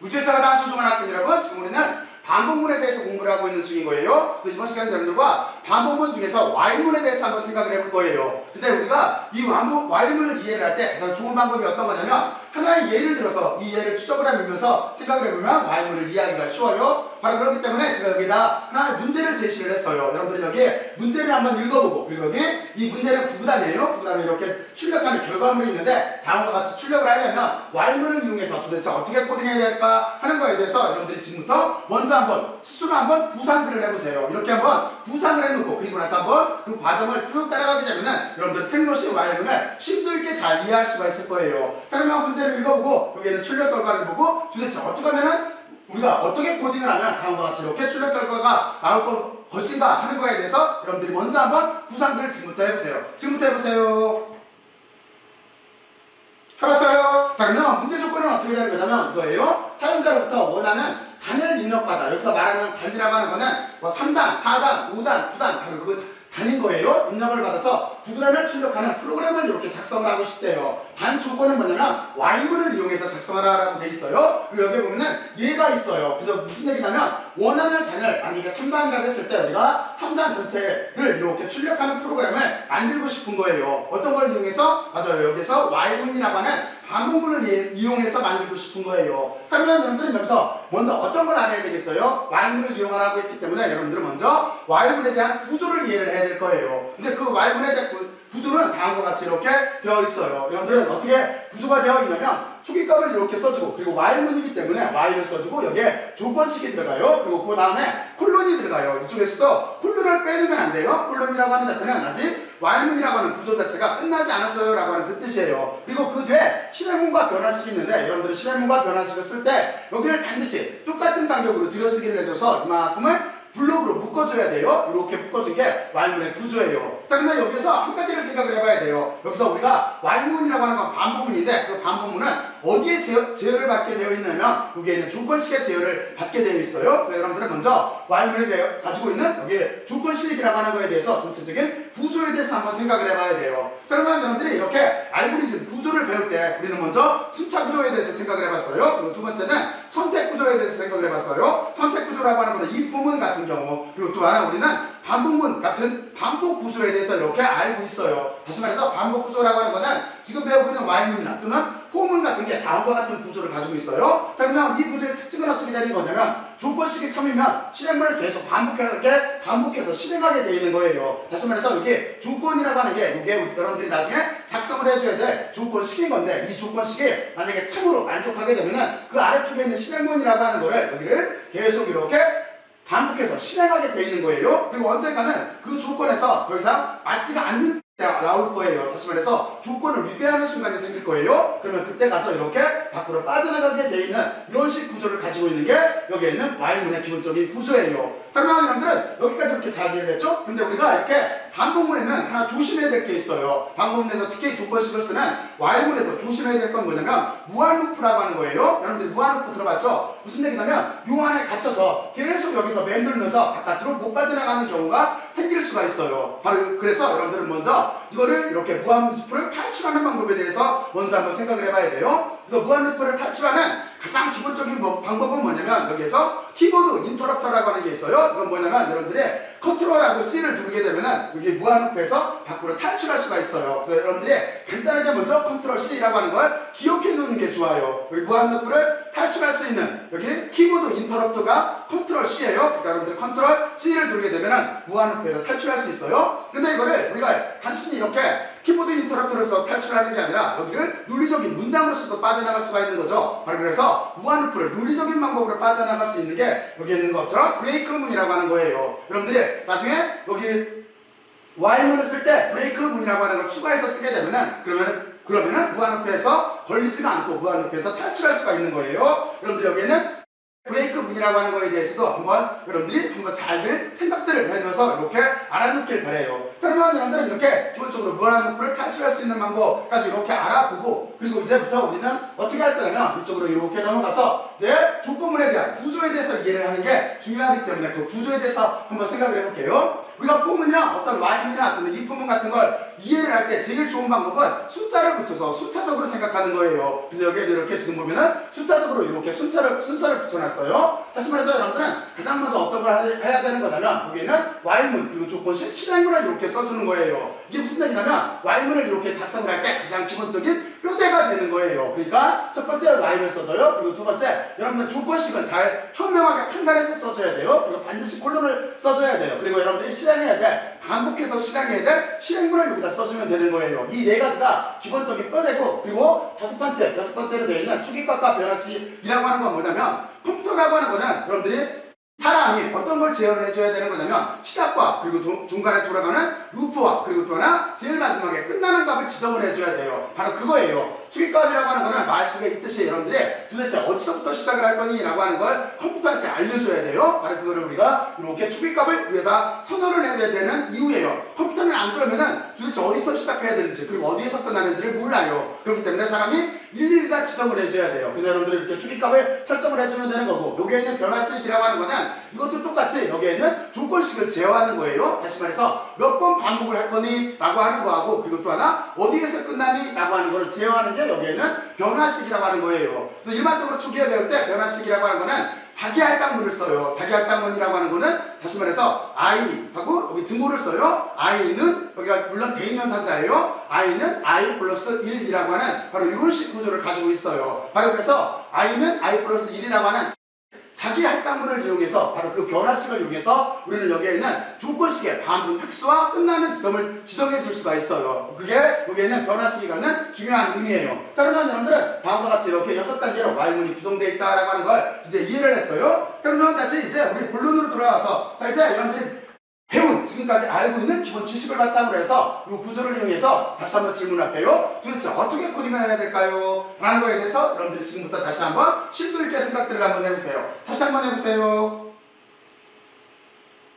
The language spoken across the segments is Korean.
우주에서 가장 소중한 학생 여러분, 지금 우리는 반복문에 대해서 공부를 하고 있는 중인 거예요. 그래서 이번 시간에 여러분들과 반복문 중에서 while문에 대해서 한번 생각을 해볼 거예요. 근데 우리가 이 while문을 이해를 할 때 가장 좋은 방법이 어떤 거냐면 하나의 예를 들어서 이 예를 추적을 하면서 생각을 해보면 while문을 이해하기가 쉬워요. 바로 그렇기 때문에 제가 여기다 하나의 문제를 제시를 했어요. 여러분들은 여기에 문제를 한번 읽어보고, 그리고 여기 이 문제는 구구단이에요. 구구단에 이렇게 출력하는 결과물이 있는데 다음과 같이 출력을 하려면 while문을 이용해서 도대체 어떻게 코딩해야 될까 하는 거에 대해서 여러분들이 지금부터 먼저 한번 스스로 한번 구상들을 해보세요. 이렇게 한번 구상을 해놓고 그리고 나서 한번 그 과정을 쭉 따라가게 되면은 여러분들은 텔레노시 while문을 심도 있게 잘 이해할 수가 있을 거예요. 자, 그러면 문제를 읽어보고 여기에는 출력 결과를 보고 도대체 어떻게 하면은 우리가 어떻게 코딩을 하면 다음과 같이 이렇게 출력 결과가 나올 것인가 하는 거에 대해서 여러분들이 먼저 한번 구상들을 지금부터 해보세요. 지금부터 해보세요. 해봤어요? 자, 그러면 문제 조건은 어떻게 되는 거냐면 이거예요. 사용자로부터 원하는 단을 입력받아. 여기서 말하는 단이라고 하는 거는 뭐 3단, 4단, 5단, 9단 바로 그 단인 거예요. 입력을 받아서 구단을 출력하는 프로그램을 이렇게 작성을 하고 싶대요. 단 조건은 뭐냐면 while문을 이용해서 작성을 하라고 돼 있어요. 그리고 여기 보면은 얘가 있어요. 그래서 무슨 얘기냐면 원하는 단을 만약에 3단이라고 했을 때 우리가 3단 전체를 이렇게 출력하는 프로그램을 만들고 싶은 거예요. 어떤 걸 이용해서? 맞아요. 여기서 while문이라고 하는 반복문을 이용해서 만들고 싶은 거예요. 자, 그러면 여러분들은 여기서 먼저 어떤 걸 알아야 되겠어요? while문을 이용하라고 했기 때문에 여러분들은 먼저 while문에 대한 구조를 이해를 해야 될 거예요. 근데 그 while문에 대한 구조는 다음과 같이 이렇게 되어 있어요. 여러분들은 어떻게 구조가 되어 있냐면 초기값을 이렇게 써주고, 그리고 while문이기 때문에 while을 써주고 여기에 조건식이 들어가요. 그리고 그 다음에 콜론이 들어가요. 이쪽에서도 콜론을 빼놓으면 안 돼요. 콜론이라고 하는 자체는 아직 while문이라고 하는 구조 자체가 끝나지 않았어요 라고 하는 그 뜻이에요. 그리고 그 뒤에 실행문과 변환식이 있는데 여러분들은 실행문과 변환식을 쓸 때 여기를 반드시 똑같은 간격으로 들여쓰기를 해줘서 이만큼을 블록으로 묶어줘야 돼요. 이렇게 묶어준 게 while문의 구조예요. 자, 근데 여기서 한 가지를 생각을 해봐야 돼요. 여기서 우리가 while문이라고 하는 건 반복문인데 그 반복문은 어디에 제어를 받게 되어 있냐면 여기에 있는 조건식의 제어를 받게 되어 있어요. 그래서 여러분들은 먼저 while문에 가지고 있는 여기에 조건식이라고 하는 거에 대해서 전체적인 구조에 대해서 한번 생각을 해봐야 돼요. 자, 그러면 여러분들이 이렇게 알고리즘 구조를 배울 때 우리는 먼저 순차 구조에 대해서 생각을 해봤어요. 그리고 두 번째는 선택 구조에 대해서 생각을 해봤어요. 선택 구조라고 하는 거는 if 문 같은 경우, 그리고 또 하나 우리는 반복문 같은 반복 구조에 대해서 이렇게 알고 있어요. 다시 말해서 반복 구조라고 하는 거는 지금 배우고 있는 while문이나 또는 for문 같은 게 다음과 같은 구조를 가지고 있어요. 자, 그러면 이 구조의 특징은 어떻게 되는 거냐면 조건식이 참이면 실행문을 계속 반복해서 실행하게 되어 있는 거예요. 다시 말해서 이게 조건이라고 하는 게 이게 여러분들이 나중에 작성을 해줘야 될 조건식인 건데 이 조건식이 만약에 참으로 만족하게 되면은 그 아래쪽에 있는 실행문이라고 하는 거를 여기를 계속 이렇게 반복해서 실행하게 되어 있는 거예요. 그리고 언젠가는 그 조건에서 더 이상 맞지가 않는 때가 나올 거예요. 다시 말해서 조건을 위배하는 순간이 생길 거예요. 그러면 그때 가서 이렇게 밖으로 빠져나가게 되어 있는 이런 식 구조를 가지고 있는 게 여기에 있는 while문의 기본적인 구조예요. 자, 그러면 여러분들은 여기까지 이렇게 잘 이해를 했죠? 근데 우리가 이렇게 반복문에는 하나 조심해야 될 게 있어요. 반복문에서 특히 조건식을 쓰는 while문에서 조심해야 될 건 뭐냐면 무한 루프라고 하는 거예요. 여러분들 무한 루프 들어봤죠? 무슨 얘기냐면 요 안에 갇혀서 계속 여기서 맴돌면서 바깥으로 못 빠져나가는 경우가 생길 수가 있어요. 바로 그래서 여러분들은 먼저 이거를 이렇게 무한 루프를 탈출하는 방법에 대해서 먼저 한번 생각을 해봐야 돼요. 그래서 무한 루프를 탈출하는 가장 기본적인 방법은 뭐냐면 여기에서 키보드 인터럽터라고 하는 게 있어요. 이건 뭐냐면 여러분들이 컨트롤하고 C를 누르게 되면은 여기 무한 루프에서 밖으로 탈출할 수가 있어요. 그래서 여러분들이 간단하게 먼저 컨트롤 C라고 하는 걸 기억해 놓는 게 좋아요. 여기 무한 루프를 탈출할 수 있는 여기 키보드 인터럽터가 컨트롤 C예요. 그러니까 여러분들이 컨트롤 C를 누르게 되면은 무한 루프에서 탈출할 수 있어요. 근데 이거를 우리가 단순히 이렇게 키보드 인터럽터에서 탈출하는 게 아니라 여기를 논리적인 문장으로서도 빠져나갈 수가 있는 거죠. 바로 그래서 무한 루프를 논리적인 방법으로 빠져나갈 수 있는 게 여기 있는 것처럼 브레이크 문이라고 하는 거예요. 여러분들이 나중에 여기 while문을 쓸 때 브레이크 문이라고 하는 걸 추가해서 쓰게 되면은 그러면은 무한 루프에서 걸리지가 않고 무한 루프에서 탈출할 수가 있는 거예요. 여러분들 여기에는 브레이크 문이라고 하는 거에 대해서도 여러분들이 한번 잘들 생각들을 해줘서 이렇게 알아놓길 바래요. 그러면 여러분들은 이렇게 기본적으로 무한 루프를 탈출할 수 있는 방법까지 이렇게 알아보고, 그리고 이제부터 우리는 어떻게 할 거냐면 이쪽으로 이렇게 넘어가서 이제 조건문에 대한 구조에 대해서 이해를 하는 게 중요하기 때문에 그 구조에 대해서 한번 생각을 해볼게요. 우리가 포문이나 어떤 y문이나 또는 이 포문 같은 걸 이해를 할 때 제일 좋은 방법은 숫자를 붙여서 순차적으로 생각하는 거예요. 그래서 여기에 이렇게 지금 보면은 숫자적으로 이렇게 순서를 붙여놨어요. 다시 말해서 여러분들은 가장 먼저 어떤 걸 해야 되는 거냐면 여기에는 y문 그리고 조건식 실행문을 이렇게 써주는 거예요. 이게 무슨 얘기냐면 y문을 이렇게 작성을 할 때 가장 기본적인 뼈대가 되는 거예요. 그러니까 첫 번째 y를 써줘요. 그리고 두 번째 여러분들 조건식은 잘 현명하게 판단해서 써줘야 돼요. 그리고 반드시 콜론을 써줘야 돼요. 그리고 여러분들이 실행해야 될 반복해서 실행해야 될 실행문을 여기다 써주면 되는 거예요. 이 네 가지가 기본적인 뼈대고 그리고 다섯 번째, 여섯 번째로 되어 있는 추기값과 변화식이라고 하는 건 뭐냐면 컴퓨터라고 하는 거는 여러분들이 사람이 어떤 걸 제어를 해줘야 되는 거냐면 시작과 그리고 중간에 돌아가는 루프와 그리고 또 하나 제일 마지막에 끝나는 값을 지정을 해줘야 돼요. 바로 그거예요. 추기값이라고 하는 거는 말 속에 있듯이 여러분들이 도대체 어디서부터 시작을 할 거니? 라고 하는 걸 컴퓨터한테 알려줘야 돼요. 바로 그거를 우리가 이렇게 추기값을 위에다 선언을 해줘야 되는 이유예요. 컴퓨터는 안 그러면은 도대체 어디서 시작해야 되는지 그리고 어디에서 끝나는지를 몰라요. 그렇기 때문에 사람이 일일이 다 지정을 해줘야 돼요. 그래서 여러분들이 이렇게 추기값을 설정을 해주면 되는 거고 여기에 있는 변화식이라고 하는 거는 이것도 똑같이 여기에는 조건식을 제어하는 거예요. 다시 말해서 몇 번 반복을 할 거니? 라고 하는 거하고 그리고 또 하나 어디에서 끝나니? 라고 하는 거를 제어하는 게 여기에는 변화식이라고 하는 거예요. 그래서 일반적으로 초기에 배울 때 변화식이라고 하는 거는 자기 할당문을 써요. 자기 할당문이라고 하는 거는 다시 말해서 i하고 여기 등호를 써요. i는 여기가 물론 대인명사자예요. i는 i 플러스 1이라고 하는 바로 이런 식 구조를 가지고 있어요. 바로 그래서 i는 i 플러스 1이라고 하는 자기 할당문을 이용해서 바로 그 변화식을 이용해서 우리는 여기에 있는 조건식의 반분 획수와 끝나는 지점을 지정해 줄 수가 있어요. 그게 여기에는 변화식이 갖는 중요한 의미예요. 자, 그러면 여러분들은 다음과 같이 이렇게 6단계로 y문이 구성되어 있다라고 하는 걸 이제 이해를 했어요. 자, 그러면 다시 이제 우리 본론으로 돌아와서 자, 이제 여러분들이 배운 지금까지 알고 있는 기본 지식을 바탕으로 해서 이 구조를 이용해서 다시 한번 질문할게요. 도대체 어떻게 코딩을 해야 될까요? 라는 거에 대해서 여러분들이 지금부터 다시 한번 심도 있게 생각들을 한번 해보세요. 다시 한번 해보세요.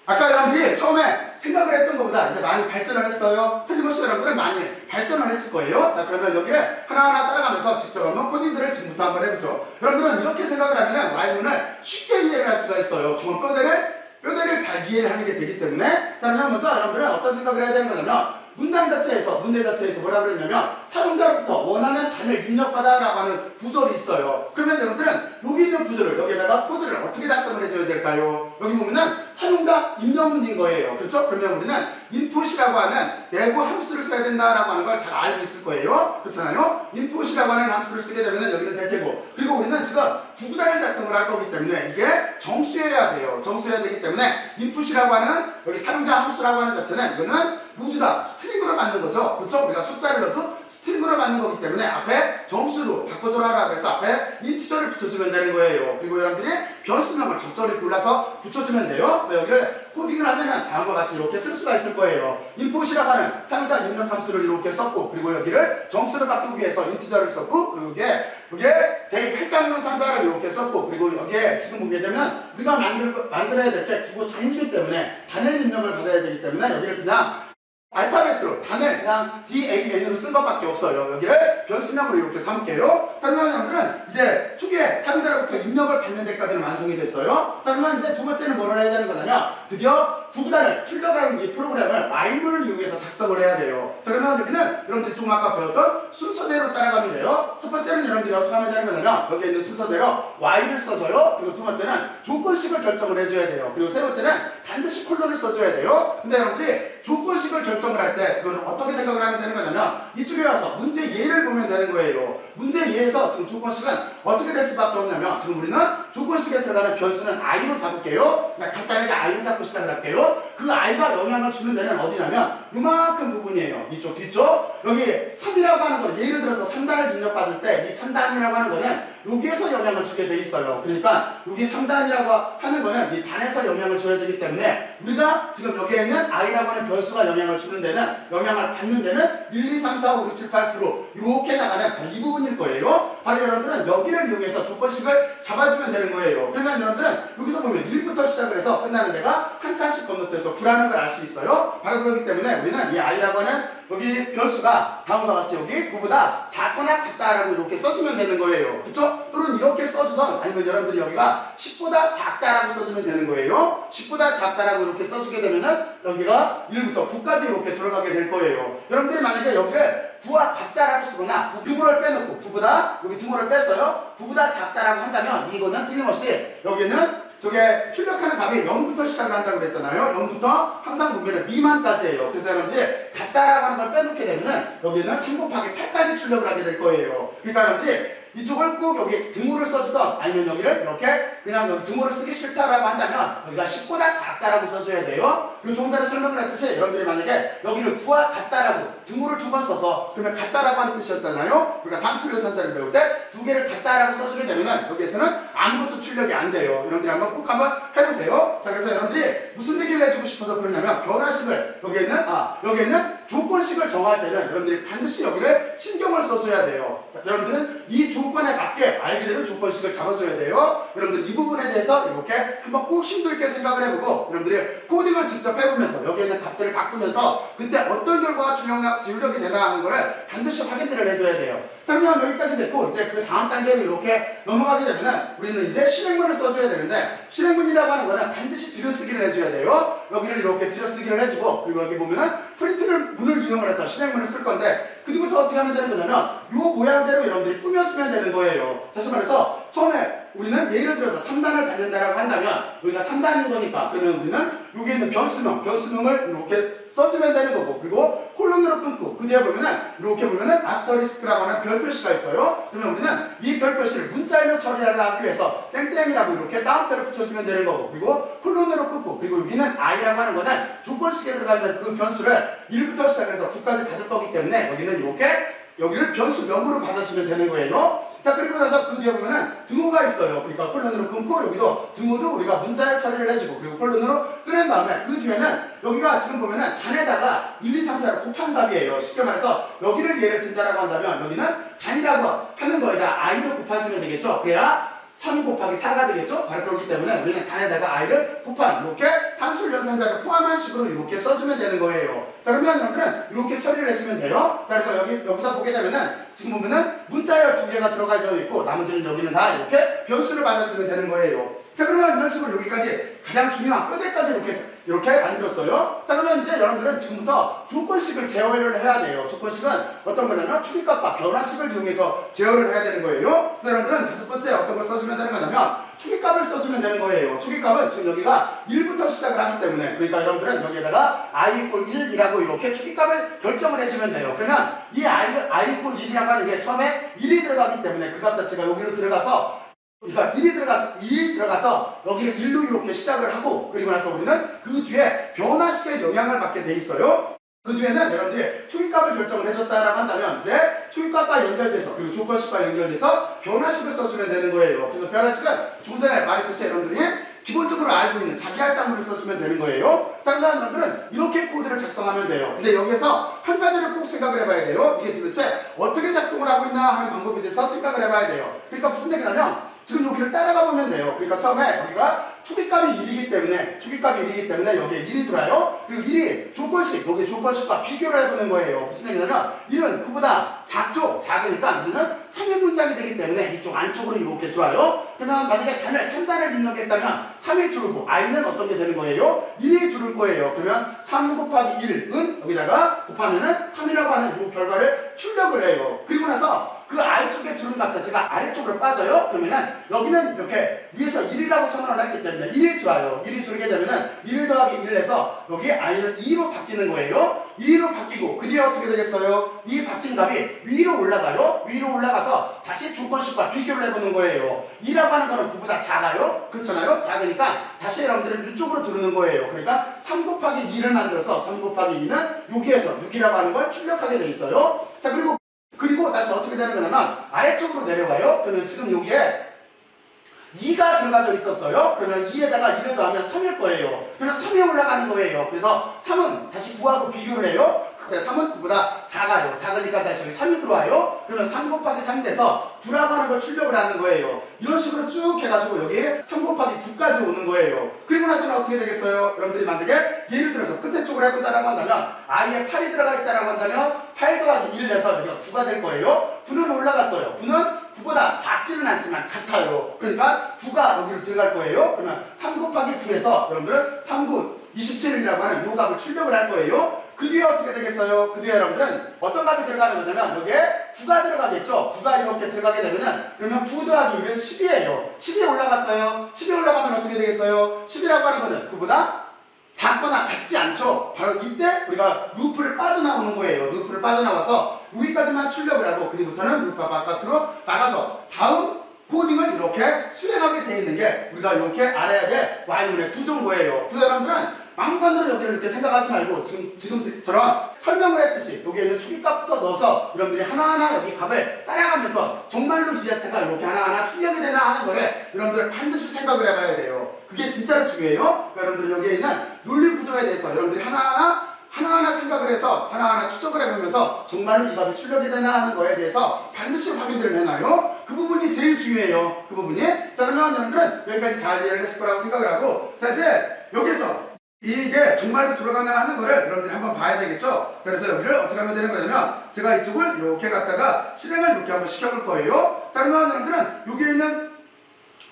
아까 여러분들이 처음에 생각을 했던 것보다 이제 많이 발전을 했어요. 틀림없이 여러분들은 많이 발전을 했을 거예요. 자, 그러면 여기를 하나하나 따라가면서 직접 한번 코딩들을 지금부터 한번 해보죠. 여러분들은 이렇게 생각을 하면 y문을 쉽게 이해를 할 수가 있어요. 기본 뼈대를 잘 이해를 하는 게 되기 때문에. 자, 그러면 먼저 여러분들은 어떤 생각을 해야 되는 거냐면 문장 자체에서, 문제 자체에서 뭐라고 그랬냐면 사용자로부터 원하는 단을 입력받아라고 하는 구절이 있어요. 그러면 여러분들은 여기 있는 구절을 여기에다가 코드를 어떻게 작성을 해줘야 될까요? 여기 보면은 사용자 입력문인 거예요. 그렇죠? 그러면 우리는 input이라고 하는 내부 함수를 써야 된다라고 하는 걸 잘 알고 있을 거예요. 그렇잖아요? input이라고 하는 함수를 쓰게 되면 여기는 될 테고 그리고 우리는 지금 구구단을 작성을 할 거기 때문에 이게 정수여야 돼요. 정수여야 되기 때문에 input이라고 하는 여기 사용자 함수라고 하는 자체는 이거는 모두 다 스트링으로 만든 거죠. 그렇죠? 우리가 숫자를 넣어도 스트링으로 만든 거기 때문에 앞에 정수로 바꿔줘라라고 해서 앞에 인티저를 붙여주면 되는 거예요. 그리고 여러분들이 변수명을 적절히 골라서 붙여주면 돼요. 그래서 여기를 코딩을 하면은 다음과 같이 이렇게 쓸 수가 있을 거예요. input이라고 하는 사용자 입력 함수를 이렇게 썼고 그리고 여기를 정수를 바꾸기 위해서 인티저를 썼고 그리고 여기에 대입 할당문 산자를 이렇게 썼고 그리고 여기에 지금 보게 되면 우리가 만들어야 될 게 주고 단위이기 때문에 단일 입력을 받아야 되기 때문에 여기를 그냥 알파벳으로 단을 그냥 DAN으로 쓴 것밖에 없어요. 여기를 변수명으로 이렇게 삼을게요. 자, 그러면 여러분들은 이제 초기에 사용자로부터 입력을 받는 데까지는 완성이 됐어요. 자, 그러면 이제 두 번째는 뭘 해야 되는 거냐면 드디어 구구단을 출력하는 이 프로그램을 y문을 이용해서 작성을 해야 돼요. 자, 그러면 여기는 여러분들이 조금 아까 배웠던 순서대로 따라가면 돼요. 첫 번째는 여러분들이 어떻게 하면 되는 거냐면 여기에 있는 순서대로 y를 써줘요. 그리고 두 번째는 조건식을 결정을 해줘야 돼요. 그리고 세 번째는 반드시 콜론을 써줘야 돼요. 근데 여러분들이 조건식을 결정을 할 때 그건 어떻게 생각을 하면 되는 거냐면 이쪽에 와서 문제 예를 보면 되는 거예요. 문제 예에서 지금 조건식은 어떻게 될 수밖에 없냐면 지금 우리는 조건식에 들어가는 변수는 i로 잡을게요. 그냥 간단하게 i로 잡고 시작을 할게요. 그 i가 영향을 주는 데는 어디냐면 요만큼 부분이에요. 이쪽 뒤쪽 여기 3이라고 하는 걸 예를 들어서 3단을 입력받을 때 이 3단이라고 하는 거는 여기에서 영향을 주게 돼 있어요. 그러니까 여기 3단이라고 하는 거는 이 단에서 영향을 줘야 되기 때문에 우리가 지금 여기에 있는 i라고 하는 변수가 영향을 주는 데는 영향을 받는 데는 1, 2, 3, 4, 5, 6, 7, 8, 9로 이렇게 나가는 바로 이 부분일 거예요. 바로 여러분들은 여기를 이용해서 조건식을 잡아주면 되는 거예요. 그러면 여러분들은 여기서 보면 1부터 시작을 해서 끝나는 데가 한 칸씩 건너뛰어서 9라는 걸 알 수 있어요. 바로 그렇기 때문에 우리는 이 i라고 하는 여기 변수가 다음과 같이 여기 9보다 작거나 같다라고 이렇게 써주면 되는 거예요. 그렇죠? 또는 이렇게 써주던 아니면 여러분들이 여기가 10보다 작다라고 써주면 되는 거예요. 10보다 작다라고 이렇게 써주게 되면은 여기가 1부터 9까지 이렇게 들어가게 될 거예요. 여러분들이 만약에 여기를 9와 같다라고 쓰거나 등호를 빼놓고 9보다 여기 등호를 뺐어요. 9보다 작다라고 한다면 이거는 틀림없이 여기는 저게 출력하는 값이 0부터 시작을 한다고 그랬잖아요. 0부터 항상 보면은 미만까지예요. 그래서 여러분들이 같다라고 하는 걸 빼놓게 되면은 여기는 3 곱하기 8까지 출력을 하게 될 거예요. 그러니까 여러분들이 이쪽을 꼭 여기 등호를 써주던 아니면 여기를 이렇게 그냥 여기 등호를 쓰기 싫다라고 한다면 여기가 10보다 작다라고 써줘야 돼요. 그리고 조금 전에 설명을 했듯이 여러분들이 만약에 여기를 9와 같다라고 등호를 2번 써서 그러면 같다라고 하는 뜻이었잖아요. 우리가 상수율산자를 배울 때 2개를 같다라고 써주게 되면은 여기에서는 아무것도 출력이 안 돼요. 여러분들이 꼭 한번 해보세요. 자, 그래서 여러분들이 무슨 얘기를 해주고 싶어서 그러냐면 변화식을 여기에는 조건식을 정할 때는 여러분들이 반드시 여기를 신경을 써줘야 돼요. 자, 여러분들은 이 조건에 맞게 말 그대로 조건식을 잡아줘야 돼요. 여러분들 이 부분에 대해서 이렇게 한번 꼭 심도 있게 생각을 해보고 여러분들이 코딩을 직접 해보면서 여기에 있는 값들을 바꾸면서 그때 어떤 결과가 출력이 되나 하는 거를 반드시 확인을 해줘야 돼요. 자, 그러면 여기까지 됐고 이제 그 다음 단계로 이렇게 넘어가게 되면은 우리는 이제 실행문을 써줘야 되는데 실행문이라고 하는 거는 반드시 들여쓰기를 해줘야 돼요. 여기를 이렇게 들여쓰기를 해주고 그리고 여기 보면은 프린트를 문을 이용을 해서 실행문을 쓸 건데 그뒤부터 어떻게 하면 되는 거냐면 요 모양대로 여러분들이 꾸며주면 되는 거예요. 다시 말해서 처음에 우리는 예를 들어서 3단을 받는다라고 한다면 여기가 3단인 거니까 그러면 우리는 여기에 있는 변수명을 이렇게 써주면 되는 거고 그리고 콜론으로 끊고 그 뒤에 보면은 이렇게 보면은 아스터리스크라고 하는 별 표시가 있어요. 그러면 우리는 이 별 표시를 문자열로 처리를 하기 위해서 땡땡이라고 이렇게 따옴표를 붙여주면 되는 거고 그리고 콜론으로 끊고 그리고 여기는 i라고 하는 거는 조건식에 들어가 있는 그 변수를 1부터 시작해서 9까지 받을 거기 때문에 여기는 이렇게 여기를 변수명으로 받아주면 되는 거예요. 자, 그리고 나서 그 뒤에 보면은 등호가 있어요. 그러니까 콜론으로 끊고 여기도 등호도 우리가 문자열 처리를 해주고 그리고 콜론으로 끊은 다음에 그 뒤에는 여기가 지금 보면은 단에다가 1, 2, 3, 4를 곱한 값이에요. 쉽게 말해서 여기를 예를 든다라고 한다면 여기는 단이라고 하는 거에다 i를 곱해주면 되겠죠. 그래야 3 곱하기 4가 되겠죠? 바로 그렇기 때문에 우리는 단에다가 i를 곱한 이렇게 산술 연산자를 포함한 식으로 이렇게 써주면 되는 거예요. 자, 그러면 여러분들은 이렇게 처리를 해주면 돼요. 자, 그래서 여기서 보게 되면은 지금 보면은 문자열 2개가 들어가져 있고 나머지는 여기는 다 이렇게 변수를 받아주면 되는 거예요. 자, 그러면 이런 식으로 여기까지 가장 중요한 끝에까지 이렇게 만들었어요. 자, 그러면 이제 여러분들은 지금부터 조건식을 제어를 해야 돼요. 조건식은 어떤 거냐면 초기값과 변화식을 이용해서 제어를 해야 되는 거예요. 그래서 여러분들은 다섯 번째 어떤 걸 써주면 되는 거냐면 초기값을 써주면 되는 거예요. 초기값은 지금 여기가 1부터 시작을 하기 때문에 그러니까 여러분들은 여기에다가 i = 1이라고 이렇게 초기값을 결정을 해주면 돼요. 그러면 이 i = 1이라고 하는 게 처음에 1이 들어가기 때문에 그 값 자체가 여기로 들어가서 그러니까 1이 들어가서 여기를 1로 이렇게 시작을 하고 그리고 나서 우리는 그 뒤에 변화식의 영향을 받게 돼 있어요. 그 뒤에는 여러분들이 초기값을 결정을 해줬다라고 한다면 이제 초기값과 연결돼서 그리고 조건식과 연결돼서 변화식을 써주면 되는 거예요. 그래서 변화식은 좀 전에 말했듯이 여러분들이 기본적으로 알고 있는 자기 할당물을 써주면 되는 거예요. 자, 그러면 여러분들은 이렇게 코드를 작성하면 돼요. 근데 여기에서 한 가지를 꼭 생각을 해봐야 돼요. 이게 도대체 어떻게 작동을 하고 있나 하는 방법에 대해서 생각을 해봐야 돼요. 그러니까 무슨 얘기냐면 지금 여기를 따라가 보면 돼요. 그러니까 처음에 여기가 초기값이 1이기 때문에 여기에 1이 들어와요. 그리고 1이 조건식, 여기 조건식과 비교를 해보는 거예요. 무슨 얘기냐면 1은 9보다 작으니까 우리는 참여 문장이 되기 때문에 이쪽 안쪽으로 이렇게 들어와요. 그러면 만약에 단을 3단을 입력했다면 3이 들어오고 i는 어떤 게 되는 거예요? 1이 들어올 거예요. 그러면 3 곱하기 1은 여기다가 곱하면은 3이라고 하는 이 결과를 출력을 해요. 그리고 나서 그 아래쪽에 두른 값 자체가 아래쪽으로 빠져요. 그러면은 여기는 이렇게 위에서 1이라고 선언을 했기 때문에 1이 들어와요. 1이 들게 되면은 1 더하기 1을 해서 여기 i는 2로 바뀌는 거예요. 2로 바뀌고 그 뒤에 어떻게 되겠어요? 이 바뀐 값이 위로 올라가요. 위로 올라가서 다시 조건식과 비교를 해보는 거예요. 2라고 하는 거는 9보다 작아요. 그렇잖아요. 작으니까 다시 여러분들은 이쪽으로 두르는 거예요. 그러니까 3 곱하기 2를 만들어서 3 곱하기 2는 여기에서 6이라고 하는 걸 출력하게 돼 있어요. 자, 그리고 다시 어떻게 되는 거냐면 아래쪽으로 내려가요. 그러면 지금 여기에 2가 들어가져 있었어요. 그러면 2에다가 1을 더하면 3일 거예요. 그러면 3이 올라가는 거예요. 그래서 3은 다시 9하고 비교를 해요. 3은 9보다 작아요. 작으니까 다시 여기 3이 들어와요. 그러면 3 곱하기 3 돼서 9라고 하는 걸 출력을 하는 거예요. 이런 식으로 쭉 해가지고 여기 3 곱하기 9까지 오는 거예요. 그리고 나서는 어떻게 되겠어요? 여러분들이 만약에 예를 들어서 끝에 쪽으로 해본다라고 한다면 i에 8이 들어가 있다라고 한다면 8 더하기 1 내서 여기가 9가 될 거예요. 9는 올라갔어요. 9는 9보다 작지는 않지만 같아요. 그러니까 9가 여기로 들어갈 거예요. 그러면 3 곱하기 9에서 여러분들은 3, 9, 27이라고 하는 요 값을 출력을 할 거예요. 그 뒤에 어떻게 되겠어요? 그 뒤에 여러분들은 어떤 값이 들어가는 거냐면 여기에 9가 들어가겠죠? 9가 이렇게 들어가게 되면은 그러면 9 더하기 1은 10이에요. 10이 올라갔어요. 10이 올라가면 어떻게 되겠어요? 10이라고 하는 거는 9보다 작거나 같지 않죠? 바로 이때 우리가 루프를 빠져나오는 거예요. 루프를 빠져나와서 여기까지만 출력을 하고 그리고부터는 루프 바깥으로 나가서 다음 코딩을 이렇게 수행하게 되어 있는 게 우리가 이렇게 알아야 될 Y문의 구조인 거예요. 그래서 여러분들은 막무가내로 여기를 이렇게 생각하지 말고 지금처럼 설명을 했듯이 여기에 있는 초기값부터 넣어서 여러분들이 하나하나 여기 값을 따라가면서 정말로 이 자체가 이렇게 하나하나 출력이 되나 하는 거를 여러분들 반드시 생각을 해봐야 돼요. 그게 진짜로 중요해요. 그러니까 여러분들 여기에 있는 논리 구조에 대해서 여러분들이 하나하나 생각을 해서 하나하나 추적을 해보면서 정말로 이 값이 출력이 되나 하는 거에 대해서 반드시 확인들을 해놔요. 그 부분이 제일 중요해요. 그 부분이. 자, 그러면 여러분들은 여기까지 잘 이해를 했을 거라고 생각을 하고, 자, 이제 여기서 이게 정말로 돌아가나 하는 거를 여러분들이 한번 봐야 되겠죠? 자, 그래서 여기를 어떻게 하면 되는 거냐면 제가 이쪽을 이렇게 갖다가 실행을 이렇게 한번 시켜볼 거예요. 자, 그러면 여러분들은 여기에 있는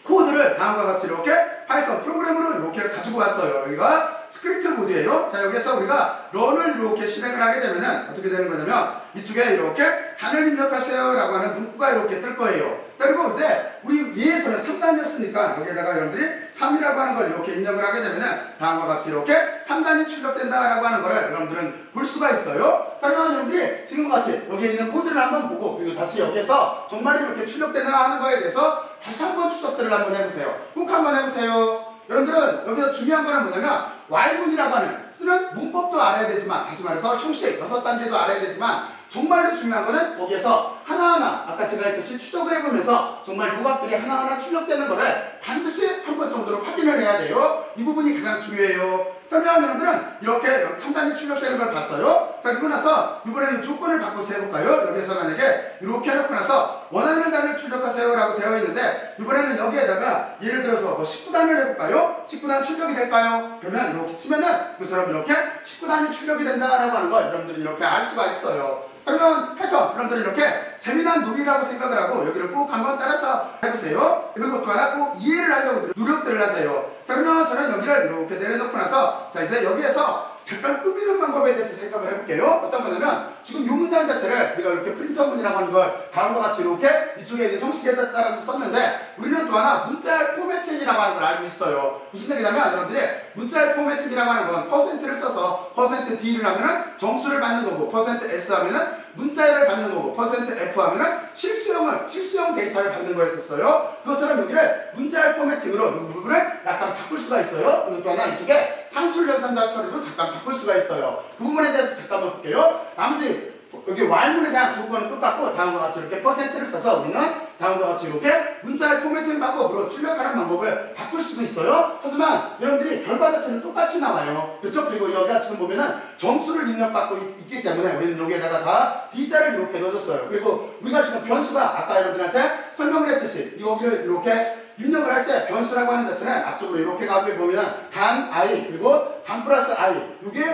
코드를 다음과 같이 이렇게 파이썬 프로그램으로 이렇게 가지고 왔어요. 여기가 스크립트 모드예요. 자, 여기서 우리가 런을 이렇게 실행을 하게 되면은 어떻게 되는 거냐면 이쪽에 이렇게 단을 입력하세요 라고 하는 문구가 이렇게 뜰 거예요. 자, 그리고 이제 우리 위에서는 3단이었으니까 여기에다가 여러분들이 3이라고 하는 걸 이렇게 입력을 하게 되면은 다음과 같이 이렇게 3단이 출력된다라고 하는 거를 여러분들은 볼 수가 있어요. 자, 그러면 여러분들이 지금과 같이 여기에 있는 코드를 한번 보고 그리고 다시 여기에서 정말 이렇게 출력되나 하는 거에 대해서 다시 한번 추적들을 한번 해보세요. 꼭 한번 해보세요. 여러분들은 여기서 중요한 거는 뭐냐면 Y문이라고 하는 쓰는 문법도 알아야 되지만 다시 말해서 형식 6단계도 알아야 되지만 정말로 중요한 거는 거기에서 하나하나 아까 제가 했듯이 추적을 해보면서 정말 요각들이 하나하나 출력되는 거를 반드시 한 번 정도로 확인을 해야 돼요. 이 부분이 가장 중요해요. 자, 그러면 여러분들은 이렇게 3단이 출력되는 걸 봤어요. 자, 그리고 나서 이번에는 조건을 바꿔서 해볼까요? 여기에서 만약에 이렇게 해놓고 나서 원하는 단을 출력하세요 라고 되어 있는데 이번에는 여기에다가 예를 들어서 뭐 19단을 해볼까요? 19단 출력이 될까요? 그러면 이렇게 치면은 그처럼 이렇게 19단이 출력이 된다라고 하는 걸 여러분들이 이렇게 알 수가 있어요. 그러면 하여튼 여러분들이 이렇게 재미난 놀이라고 생각을 하고 여기를 꼭 한번 따라서 해보세요. 그리고 또 하나 꼭 이해를 하려고 노력들을 하세요. 자, 그러면 저는 여기를 이렇게 내려놓고 나서 자, 이제 여기에서 잠깐 꾸미는 방법에 대해서 생각을 해볼게요. 어떤 거냐면 지금 이 문장 자체를 우리가 이렇게 프린터문이라고 하는 걸 다음과 같이 이렇게 이쪽에 있는 형식에 따라서 썼는데 우리는 또 하나 문자열 포매팅이라고 하는 걸 알고 있어요. 무슨 얘기냐면 여러분들이 문자열 포매팅이라고 하는 건 퍼센트를 써서 퍼센트 D를 하면은 정수를 받는 거고 퍼센트 S 하면은 문자열을 받는 거고 퍼센트 F 하면은 실수형 데이터를 받는 거였었어요. 그것처럼 여기를 문자열 포매팅으로 이 부분을 약간 바꿀 수가 있어요. 그리고 또 하나 이쪽에 상술연산자 처리도 잠깐 바꿀 수가 있어요. 그 부분에 대해서 잠깐만 볼게요. 나머지 여기 Y문에 대한 조건은 똑같고 다음과 같이 이렇게 퍼센트를 써서 우리는 다음과 같이 이렇게 문자열 포매팅 방법으로 출력하는 방법을 바꿀 수도 있어요. 하지만 여러분들이 결과 자체는 똑같이 나와요. 그렇죠? 그리고 여기가 지금 보면은 정수를 입력받고 있기 때문에 우리는 여기에다가 다 D자를 이렇게 넣어줬어요. 그리고 우리가 지금 변수가 아까 여러분들한테 설명을 했듯이 여기를 이렇게 입력을 할 때 변수라고 하는 자체는 앞쪽으로 이렇게 가게 보면 단 i 그리고 단 플러스 i 이게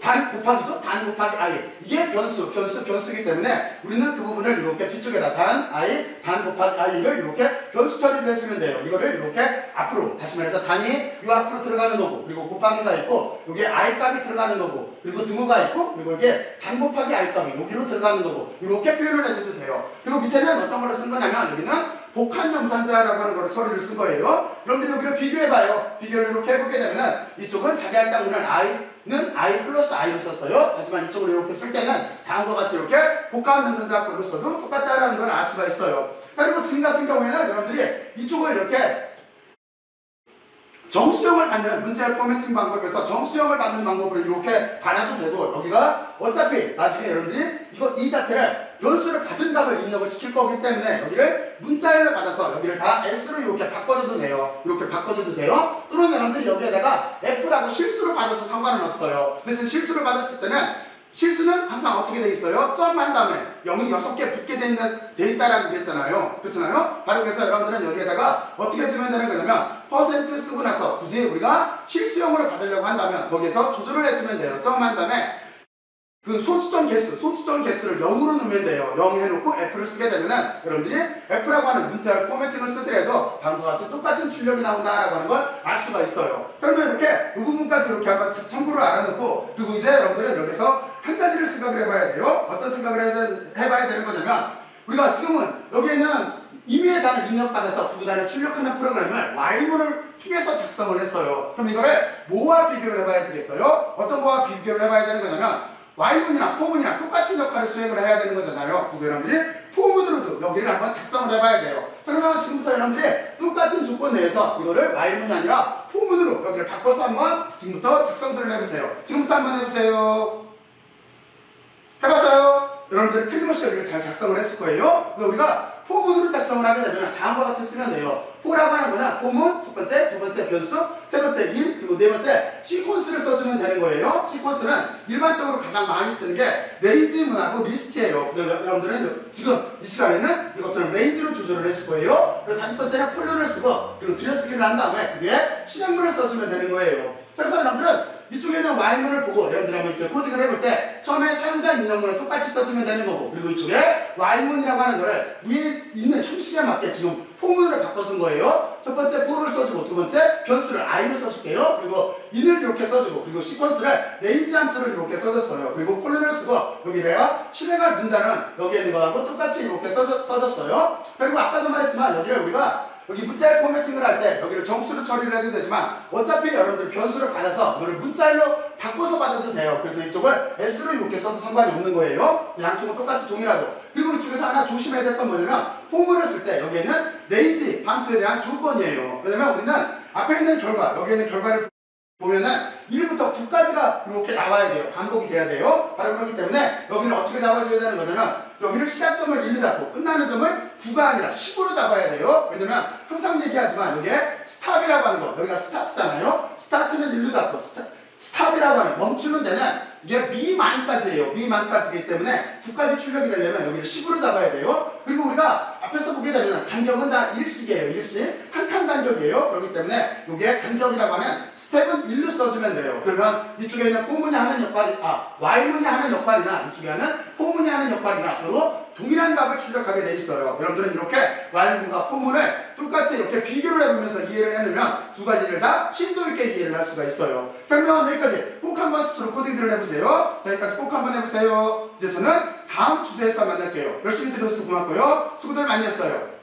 단 곱하기죠. 단 곱하기 i 이게 변수이기 때문에 우리는 그 부분을 이렇게 뒤쪽에다 단 i 단 곱하기 i를 이렇게 변수 처리를 해주면 돼요. 이거를 이렇게 앞으로 다시 말해서 단이 이 앞으로 들어가는 거고 그리고 곱하기가 있고 여기에 i 값이 들어가는 거고 그리고 등호가 있고 그리고 이게 단 곱하기 i 값이 여기로 들어가는 거고 이렇게 표현을 해줘도 돼요. 그리고 밑에는 어떤 걸로 쓴 거냐면 여기는 복합 염산자라고 하는 거로 처리를 쓴 거예요. 여러분들이 여기를 비교해봐요. 비교를 이렇게 해보게 되면은 이쪽은 자기 할당문은 i는 i 플러스 i로 썼어요. 하지만 이쪽으로 이렇게 쓸 때는 다음과 같이 이렇게 복합 염산자 걸로 써도 똑같다라는 걸 알 수가 있어요. 그리고 지금 같은 경우에는 여러분들이 이쪽을 이렇게 정수형을 받는 문자열 포매팅 방법에서 정수형을 받는 방법으로 이렇게 받아도 되고 여기가 어차피 나중에 여러분들이 이 자체를 변수를 받은 값을 입력을 시킬 거기 때문에 여기를 문자열을 받아서 여기를 다 S로 이렇게 바꿔줘도 돼요. 이렇게 바꿔줘도 돼요. 또는 여러분들이 여기에다가 F라고 실수로 받아도 상관은 없어요. 대신 실수를 받았을 때는 실수는 항상 어떻게 되어 있어요? 점한 다음에 0이 6개 붙게 돼 있다라고 그랬잖아요. 그렇잖아요? 바로 그래서 여러분들은 여기에다가 어떻게 해주면 되는 거냐면 퍼센트 쓰고 나서 굳이 우리가 실수형으로 받으려고 한다면 거기에서 조절을 해주면 돼요. 점한 다음에 그 소수점 개수를 0으로 넣으면 돼요. 0 해놓고 F를 쓰게 되면은 여러분들이 F라고 하는 문자를 포매팅을 쓰더라도 다음과 같이 똑같은 출력이 나온다라고 하는 걸 알 수가 있어요. 그러면 이렇게 이 부분까지 이렇게 한번 참고로 알아놓고 그리고 이제 여러분들은 여기서 한 가지를 생각을 해봐야 돼요. 어떤 생각을 해봐야 되는 거냐면 우리가 지금은 여기에는 임의의 단을 입력받아서 구구단을 출력하는 프로그램을 while문을 통해서 작성을 했어요. 그럼 이거를 뭐와 비교를 해봐야 되겠어요? 어떤 거와 비교를 해봐야 되는 거냐면 while문이나 for문이나 똑같은 역할을 수행을 해야 되는 거잖아요. 그래서 여러분들이 for문으로도 여기를 한번 작성을 해봐야 돼요. 자, 그러면 지금부터 여러분들이 똑같은 조건 내에서 이거를 while문이 아니라 for문으로 여기를 바꿔서 한번 지금부터 작성들을 해보세요. 지금부터 한번 해보세요. 해봤어요? 여러분들이 틀림없이 여기를 잘 작성을 했을 거예요. 그래서 우리가 포문으로 작성을 하게 되면 다음과 같이 쓰면 돼요. 포라고 하는 거는 포문, 첫 번째, 두 번째 변수, 세 번째 인, 그리고 네 번째 시퀀스를 써주면 되는 거예요. 시퀀스는 일반적으로 가장 많이 쓰는 게 레인지문하고 리스트예요. 그래서 여러분들은 지금 이 시간에는 이것처럼 레인지로 조절을 했을 거예요. 그리고 다섯 번째는 폴론을 쓰고 그리고 들여쓰기를 한 다음에 그게 실행문을 써주면 되는 거예요. 그래서 여러분들은 이쪽에 있는 while문을 보고 여러분들이 한번 이렇게 코딩을 해볼 때 처음에 사용자 입력문을 똑같이 써주면 되는 거고 그리고 이쪽에 while문이라고 하는 거를 위에 있는 형식에 맞게 지금 포문으로 바꿔준 거예요. 첫 번째 for를 써주고 두 번째 변수를 i로 써줄게요. 그리고 in을 이렇게 써주고 그리고 시퀀스를 range 함수를 이렇게 써줬어요. 그리고 콜론을 쓰고 여기다가 실행할 문단은 여기에 있는 거하고 똑같이 이렇게 써줬어요. 그리고 아까도 말했지만 여기를 우리가 여기 문자열 포매팅을 할 때 여기를 정수로 처리를 해도 되지만 어차피 여러분들 변수를 받아서 이거를 문자열로 바꿔서 받아도 돼요. 그래서 이쪽을 S로 이렇게 써도 상관이 없는 거예요. 양쪽은 똑같이 동일하고 그리고 이쪽에서 하나 조심해야 될 건 뭐냐면 포문을 쓸 때 여기에는 range 함수에 대한 조건이에요. 왜냐면 우리는 앞에 있는 결과 여기에 있는 결과를 보면은 1부터 9까지가 이렇게 나와야 돼요. 반복이 돼야 돼요. 바로 그렇기 때문에 여기를 어떻게 잡아줘야 되는 거냐면 여기를 시작점을 1로 잡고 끝나는 점을 9가 아니라 10으로 잡아야 돼요. 왜냐면 항상 얘기하지만 여기에 스탑이라고 하는 거 여기가 스타트잖아요. 스타트는 1로 잡고 스탑이라고 하는 멈추는 데는 이게 미만까지예요. 미만까지이기 때문에 9까지 출력이 되려면 여기를 10으로 잡아야 돼요. 그리고 우리가 앞에서 보게 되면 간격은 다 1씩이에요. 1씩. 한 칸 간격이에요. 그렇기 때문에 이게 간격이라고 하는 스텝은 1로 써주면 돼요. 그러면 이쪽에 있는 포문이 하는 역할이 while문이 하는 역할이나 이쪽에 하는 포문이 하는 역할이나 서로 동일한 값을 출력하게 돼 있어요. 여러분들은 이렇게 while문과 포문을 똑같이 이렇게 비교를 해보면서 이해를 해내면 두 가지를 다 심도 있게 이해를 할 수가 있어요. 자, 그러면 여기까지 꼭 한번 스스로 코딩들을 해보세요. 자, 여기까지 꼭 한번 해보세요. 이제 저는 다음 주제에서 만날게요. 열심히 들어주셔서 고맙고요. 수고들 많이 했어요.